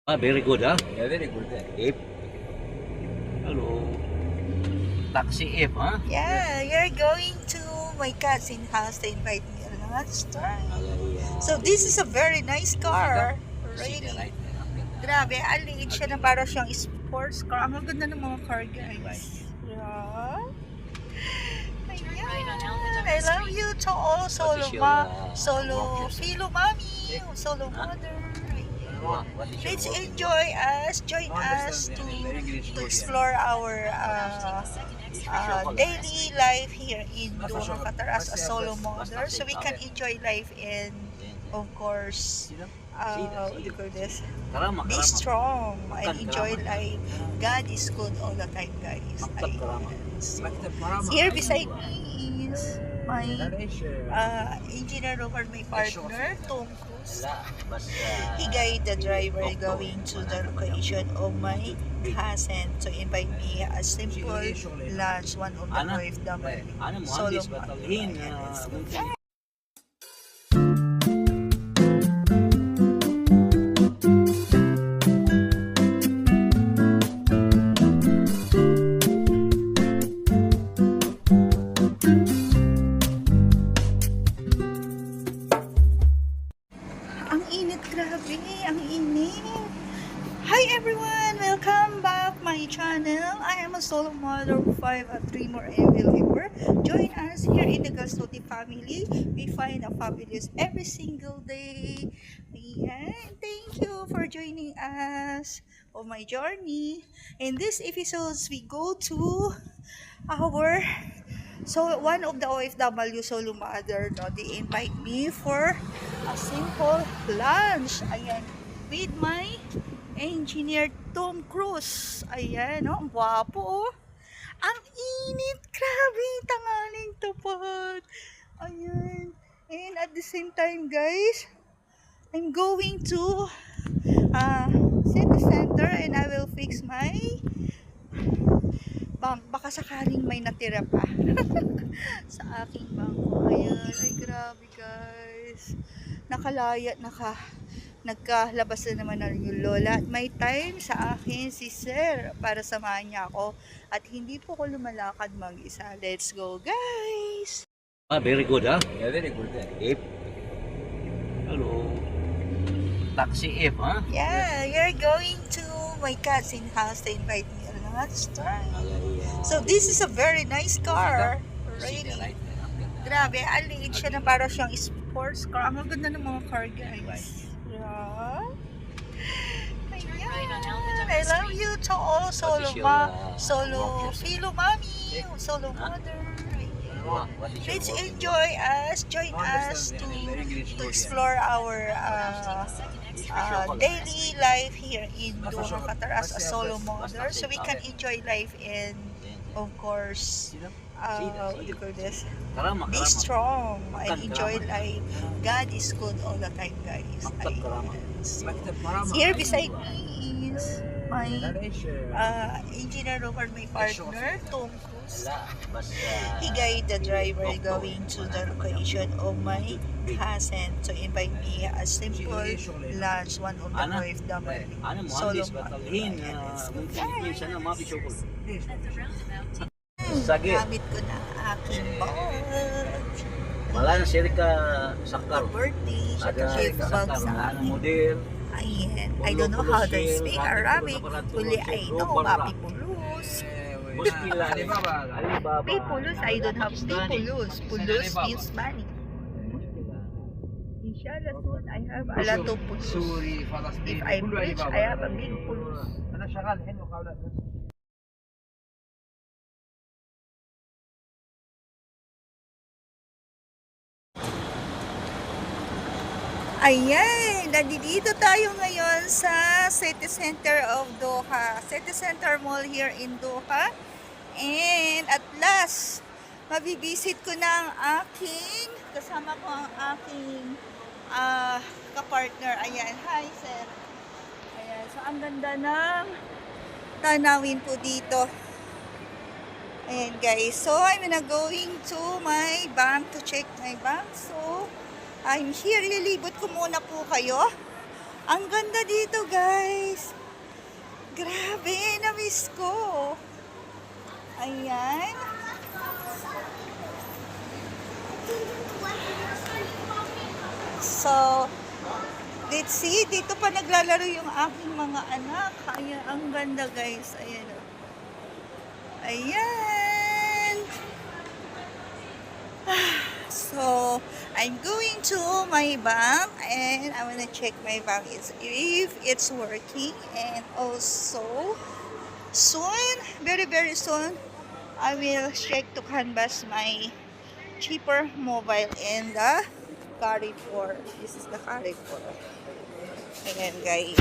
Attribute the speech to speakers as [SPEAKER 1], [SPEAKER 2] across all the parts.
[SPEAKER 1] Very good, huh?
[SPEAKER 2] Yeah, very good.
[SPEAKER 1] If. Hello. Taxi if, huh?
[SPEAKER 3] Yeah, you're going to my cousin's house to invite me a lunch time. So this is a very nice car. Really. Grabe, aliit siya na para siyang sports car. Ang ganda ng mga car, guys. Yeah. Ayan. I love you to all solo Philo mommy, solo mother. Let's enjoy us, join us to explore our daily life here in Doha, Qatar as a solo mother, so we can enjoy life and of course what do you call this? Be strong and enjoy life. God is good all the time, guys. So, here beside me is my engineer over my partner, Tom Cruise. He guided the driver going to the location of my cousin to invite me a simple lunch, one of the OFW solo mother. Let's go. Ang init, grabe, ang init. Hi everyone, welcome back my channel. I am a solo mother of 5 and 3 more viewer. Join us here in the Gastotti family. We find a fabulous every single day. Ayan, thank you for joining us on my journey. In this episodes, we go to our one of the OFW solo mother, no, they invite me for a simple lunch. Ayan, with my engineer Tom Cruise. Ayan, no, ang gwapo, oh. Ang init, grabe, tangaling tapat. Ayan, and at the same time, guys, I'm going to city center and I will fix my bank. Baka sakaling may natira pa sa aking bangko. Ayan, ay grabe guys. Nakalaya, nagkalabas na naman na yung lola. At may time sa akin si sir para samahan niya ako. At hindi po ko lumalakad mag-isa. Let's go guys!
[SPEAKER 1] Very good, huh?
[SPEAKER 2] Yeah, very good.
[SPEAKER 1] If. Hello. Taxi if, huh?
[SPEAKER 3] Yeah, you're going to my cousin's house to invite me a lunch time. So this is a very nice car. Really. Grabe, aliit siya na para siyang sports car. Ang ganda ng mga car, guys. Yeah. Ayan. I love you to all solo Philo mommy, solo mother. Let's enjoy us, join us to explore our daily life here in Doha, Qatar as a solo mother, so we can enjoy life and of course what do you call this? Be strong and enjoy life. God is good all the time, guys. So, here beside me is my engineer over my partner, Tom Cruise. He guided the driver going to the location of my cousin to invite me a simple lunch, one of the OFW solo mother. Gamit ko na aking bag.
[SPEAKER 1] Malah sirka sakar.
[SPEAKER 3] Birthday, siya gift bag sa akin.
[SPEAKER 1] Model.
[SPEAKER 3] Ayan. I don't know how to speak Arabic. Only I know Mapipulus. Pipulus, I don't have Pipulus. Pulus means money. Inshallah soon, I have a lot of pulus. If I'm rich, I have a big pulus. Ayan, nandito tayo ngayon sa City Center of Doha. City Center Mall here in Doha. And at last, mabibisit ko na ang aking, kasama ko ang aking kapartner. Ayan, hi sir. Ayan, so ang ganda ng tanawin po dito. Ayan guys, so I'm gonna going to my bank to check my bank. So, I'm here, ililibot ko muna po kayo. Ang ganda dito guys. guys ko. Ayan. So, let's see. Dito pa naglalaro yung aking mga anak. Ayan, ang ganda guys. Ayan. Oh. Ayan. So, I'm going to my bank and I want to check my bank if it's working. And also, soon, very soon, I will check to canvas my cheaper mobile and the Carrefour. This is the Carrefour. Ayan guys.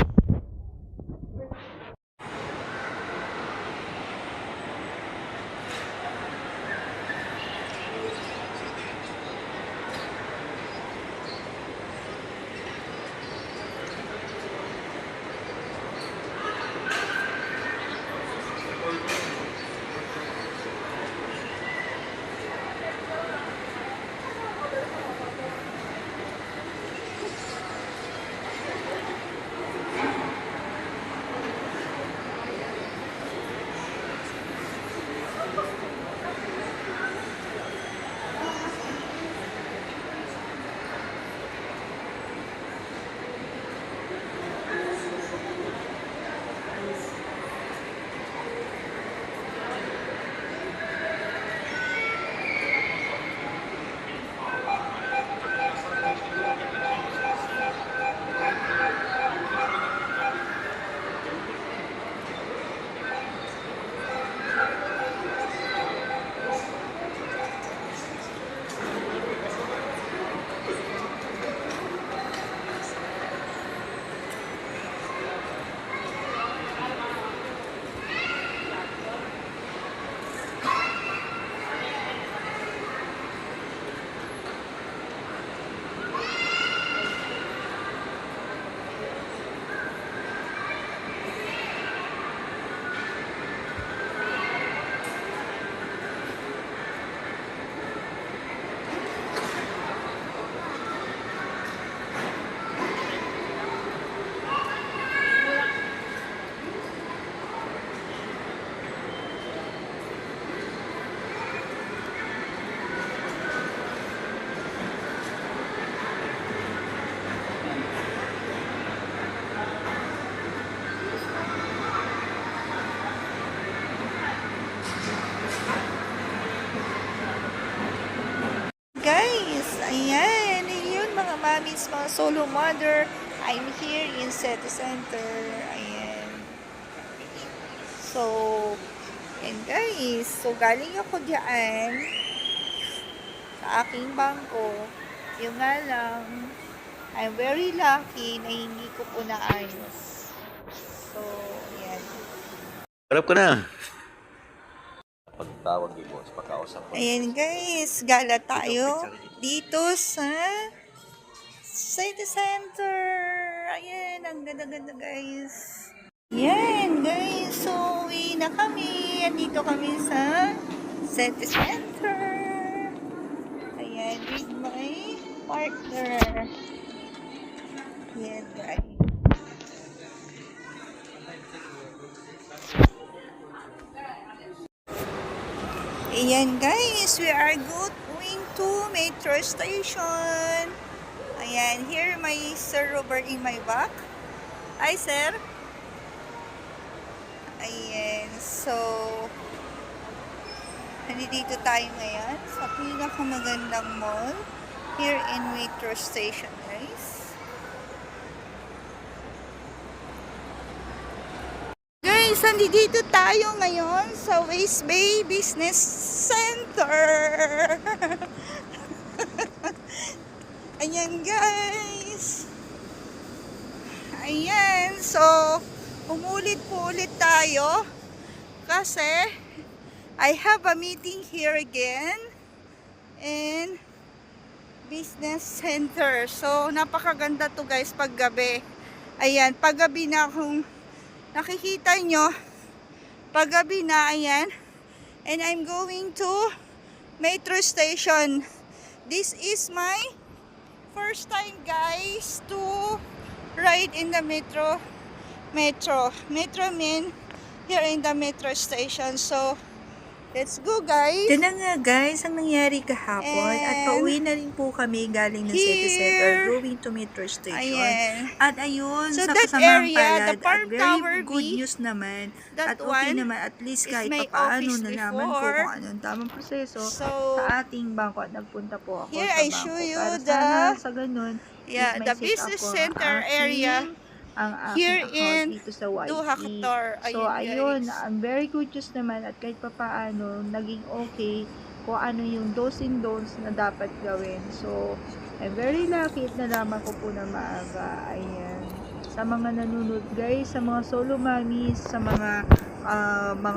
[SPEAKER 3] Guys, ayan, yun mga mamis, mga solo mother. I'm here in City Center. Ayan. So, and guys, so galing ako diyan sa aking bangko. Yung nga lang, I'm very lucky na hindi ko po naayos. So, ayan.
[SPEAKER 1] Harap ka na. Pagtawag ni boss, pagkausap ko.
[SPEAKER 3] Ayan guys, gala tayo dito sa City Center. Ayan, ang ganda-ganda guys. Ayan guys, so uwi na kami. Andito kami sa City Center. Ayan, with my partner. Ayan guys. Ayan guys, we are going to metro station. Ayan, here my Sir Robert in my back. Hi sir. Ayan, so nandito tayo ngayon sa pinakamagandang mall here in metro station guys. Guys, nandito tayo ngayon sa West Bay Business Center. Ayan guys. Ayan, so umulit po ulit tayo kasi I have a meeting here again in Business Center. So napakaganda to guys paggabi. Ayan, paggabi na kung nakikita nyo, paggabi na, ayan. And I'm going to metro station. This is my first time guys to ride in the metro. Metro mean here in the metro station. So, let's go guys!
[SPEAKER 2] Ito na nga guys, ang nangyari kahapon at
[SPEAKER 3] And
[SPEAKER 2] pauwi na rin po kami galing ng city
[SPEAKER 3] here,
[SPEAKER 2] center going to metro station.
[SPEAKER 3] ayan.
[SPEAKER 2] At ayun,
[SPEAKER 3] So
[SPEAKER 2] sa
[SPEAKER 3] that
[SPEAKER 2] kasamang
[SPEAKER 3] area, the
[SPEAKER 2] palad
[SPEAKER 3] Park
[SPEAKER 2] at very
[SPEAKER 3] Tower
[SPEAKER 2] good
[SPEAKER 3] B,
[SPEAKER 2] news naman
[SPEAKER 3] that
[SPEAKER 2] at okay
[SPEAKER 3] one
[SPEAKER 2] naman at least
[SPEAKER 3] is
[SPEAKER 2] kahit
[SPEAKER 3] my
[SPEAKER 2] papaano
[SPEAKER 3] office
[SPEAKER 2] nalaman ko
[SPEAKER 3] before.
[SPEAKER 2] kung anong tamang proseso
[SPEAKER 3] So,
[SPEAKER 2] sa ating bangko at nagpunta po ako
[SPEAKER 3] here
[SPEAKER 2] sa
[SPEAKER 3] I
[SPEAKER 2] bangko.
[SPEAKER 3] show you
[SPEAKER 2] Para
[SPEAKER 3] the,
[SPEAKER 2] sana sa ganun,
[SPEAKER 3] yeah,
[SPEAKER 2] is may
[SPEAKER 3] the
[SPEAKER 2] set
[SPEAKER 3] business
[SPEAKER 2] ako
[SPEAKER 3] center area
[SPEAKER 2] ang
[SPEAKER 3] here
[SPEAKER 2] aking
[SPEAKER 3] in
[SPEAKER 2] account dito sa YT.
[SPEAKER 3] Duhaktor.
[SPEAKER 2] So, ayun,
[SPEAKER 3] Guys.
[SPEAKER 2] ang very good news naman at kahit papaano, naging okay kung ano yung do's and don'ts na dapat gawin. So, I'm very lucky at nalaman ko po na maaga. Ayan. Sa mga nanonood guys, sa mga solo mommies, sa mga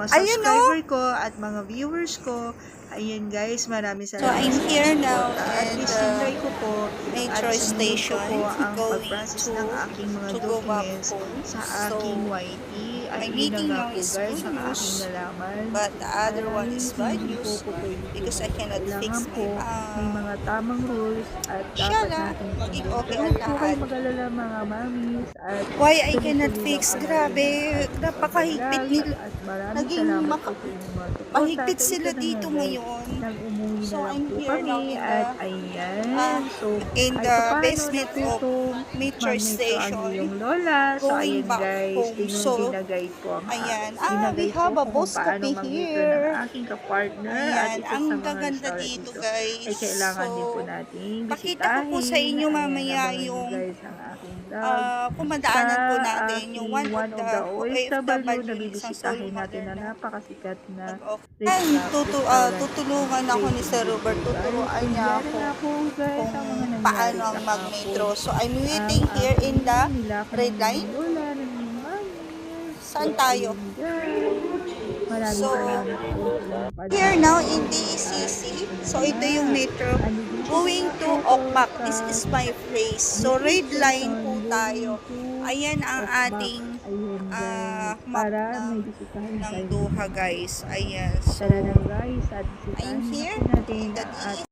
[SPEAKER 2] subscriber ko at mga viewers ko, ayan guys, maraming
[SPEAKER 3] So,
[SPEAKER 2] salamat.
[SPEAKER 3] I'm here now
[SPEAKER 2] At
[SPEAKER 3] and
[SPEAKER 2] least tinry ko po
[SPEAKER 3] metro
[SPEAKER 2] at sinunod
[SPEAKER 3] station
[SPEAKER 2] ko po ang
[SPEAKER 3] going
[SPEAKER 2] pag-process
[SPEAKER 3] to,
[SPEAKER 2] ng aking mga
[SPEAKER 3] to go back
[SPEAKER 2] documents
[SPEAKER 3] home.
[SPEAKER 2] sa
[SPEAKER 3] So,
[SPEAKER 2] aking YT. At
[SPEAKER 3] my
[SPEAKER 2] yun
[SPEAKER 3] meeting
[SPEAKER 2] na nga
[SPEAKER 3] now
[SPEAKER 2] po
[SPEAKER 3] is
[SPEAKER 2] guys,
[SPEAKER 3] good
[SPEAKER 2] ang
[SPEAKER 3] news,
[SPEAKER 2] aking nalaman.
[SPEAKER 3] but the other one is bad
[SPEAKER 2] Hindi
[SPEAKER 3] news
[SPEAKER 2] po pwede
[SPEAKER 3] because I cannot fix
[SPEAKER 2] kailangan
[SPEAKER 3] my
[SPEAKER 2] po may mga tamang rules at dapat
[SPEAKER 3] Shala,
[SPEAKER 2] natin
[SPEAKER 3] maging
[SPEAKER 2] sunod.
[SPEAKER 3] okay
[SPEAKER 2] Huwag
[SPEAKER 3] ang
[SPEAKER 2] po kayo
[SPEAKER 3] lahat.
[SPEAKER 2] mag-alala mga mamis at
[SPEAKER 3] Why I cannot
[SPEAKER 2] tuloy-tuloy
[SPEAKER 3] fix?
[SPEAKER 2] lang ang
[SPEAKER 3] Grabe,
[SPEAKER 2] ating
[SPEAKER 3] napakahigpit
[SPEAKER 2] pag-vlog
[SPEAKER 3] nila.
[SPEAKER 2] at maraming
[SPEAKER 3] Naging
[SPEAKER 2] salamat po sa inyong mga support.
[SPEAKER 3] Mahigpit
[SPEAKER 2] At
[SPEAKER 3] sila
[SPEAKER 2] ito na
[SPEAKER 3] dito
[SPEAKER 2] nga, guys,
[SPEAKER 3] ngayon.
[SPEAKER 2] nag-umuwi
[SPEAKER 3] So,
[SPEAKER 2] na lang
[SPEAKER 3] I'm
[SPEAKER 2] po
[SPEAKER 3] here now
[SPEAKER 2] kami
[SPEAKER 3] in
[SPEAKER 2] at
[SPEAKER 3] the,
[SPEAKER 2] ayan. So,
[SPEAKER 3] in
[SPEAKER 2] kahit
[SPEAKER 3] the
[SPEAKER 2] papaano
[SPEAKER 3] basement of
[SPEAKER 2] natutong
[SPEAKER 3] metro
[SPEAKER 2] mag-metro
[SPEAKER 3] station,
[SPEAKER 2] ang iyong lola. So,
[SPEAKER 3] going
[SPEAKER 2] ayan
[SPEAKER 3] back
[SPEAKER 2] guys,
[SPEAKER 3] home.
[SPEAKER 2] tingnan
[SPEAKER 3] So,
[SPEAKER 2] ginagayad ko ang
[SPEAKER 3] ayan.
[SPEAKER 2] ginagayad
[SPEAKER 3] We
[SPEAKER 2] ko
[SPEAKER 3] have a
[SPEAKER 2] kung
[SPEAKER 3] boss
[SPEAKER 2] paano
[SPEAKER 3] coffee
[SPEAKER 2] mag-metro
[SPEAKER 3] here.
[SPEAKER 2] ng aking kapartner at
[SPEAKER 3] Ayan,
[SPEAKER 2] isa
[SPEAKER 3] ang
[SPEAKER 2] sa mga
[SPEAKER 3] gaganda
[SPEAKER 2] restaurant
[SPEAKER 3] dito
[SPEAKER 2] dito
[SPEAKER 3] guys.
[SPEAKER 2] ay kailangan
[SPEAKER 3] So,
[SPEAKER 2] din po natin
[SPEAKER 3] pakita ko po sa inyo
[SPEAKER 2] bisitahin.
[SPEAKER 3] mamaya
[SPEAKER 2] Ayan, abangan
[SPEAKER 3] yung
[SPEAKER 2] nyo guys ang aking vlog.
[SPEAKER 3] kumadaanan po
[SPEAKER 2] Sa
[SPEAKER 3] natin yung one of the
[SPEAKER 2] OFW na
[SPEAKER 3] OFW, isang
[SPEAKER 2] bibisitahin
[SPEAKER 3] solo
[SPEAKER 2] natin
[SPEAKER 3] mother
[SPEAKER 2] na napakasikat na
[SPEAKER 3] Ay,
[SPEAKER 2] restaurant.
[SPEAKER 3] tutulungan ako ni Sir Robert. Tuturuan niya ako kung paano ang mag-metro. So, I'm waiting here in the red line. Saan tayo? So, here now in DCC. So, ito yung metro. Going to Okpak. This is my place. So, red line po tayo. Ayan ang ating map ng Doha, guys. Ayan. So,
[SPEAKER 2] Tara na guys, at
[SPEAKER 3] I'm
[SPEAKER 2] bisitahin
[SPEAKER 3] here
[SPEAKER 2] natin
[SPEAKER 3] in the
[SPEAKER 2] at